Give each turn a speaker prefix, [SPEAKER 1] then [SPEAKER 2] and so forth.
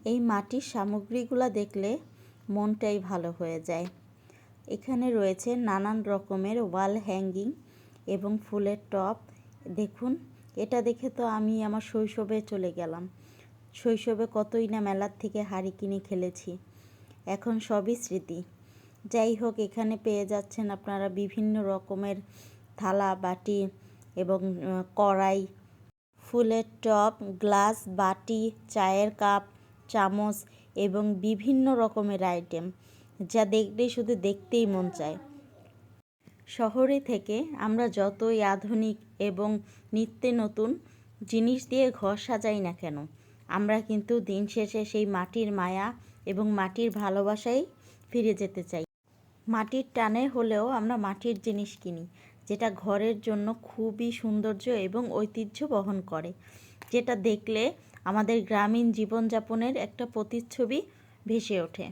[SPEAKER 1] এই মাটির সামগ্রীগুলো দেখলে মনটাই ভালো হয়ে যায়। এখানে রয়েছে নানান রকমের ওয়াল হ্যাঙ্গিং এবং ফুলের টব। দেখুন, এটা দেখে তো আমি আমার শৈশবে চলে গেলাম। শৈশবে কতই না মেলার থেকে হাঁড়ি কিনে খেলেছি, এখন সবই স্মৃতি। যাই হোক, এখানে পেয়ে যাচ্ছেন আপনারা বিভিন্ন রকমের থালা বাটি এবং কড়াই, ফুলের টব, গ্লাস, বাটি, চায়ের কাপ, চামচ এবং বিভিন্ন রকমের আইটেম, যা দেখলেই শুধু দেখতেই মন চায়। শহরে থেকে আমরা যতই আধুনিক এবং নিত্য নতুন জিনিস দিয়ে ঘর সাজাই না কেন, আমরা কিন্তু দিন শেষে সেই মাটির মায়া এবং মাটির ভালোবাসায় ফিরে যেতে চাই। মাটির টানে হলেও আমরা মাটির জিনিস কিনি, যেটা ঘরের জন্য খুবই সৌন্দর্য এবং ঐতিহ্য বহন করে, যেটা দেখলে আমাদের গ্রামীণ জীবনযাপনের একটা প্রতিচ্ছবি ভেসে ওঠে।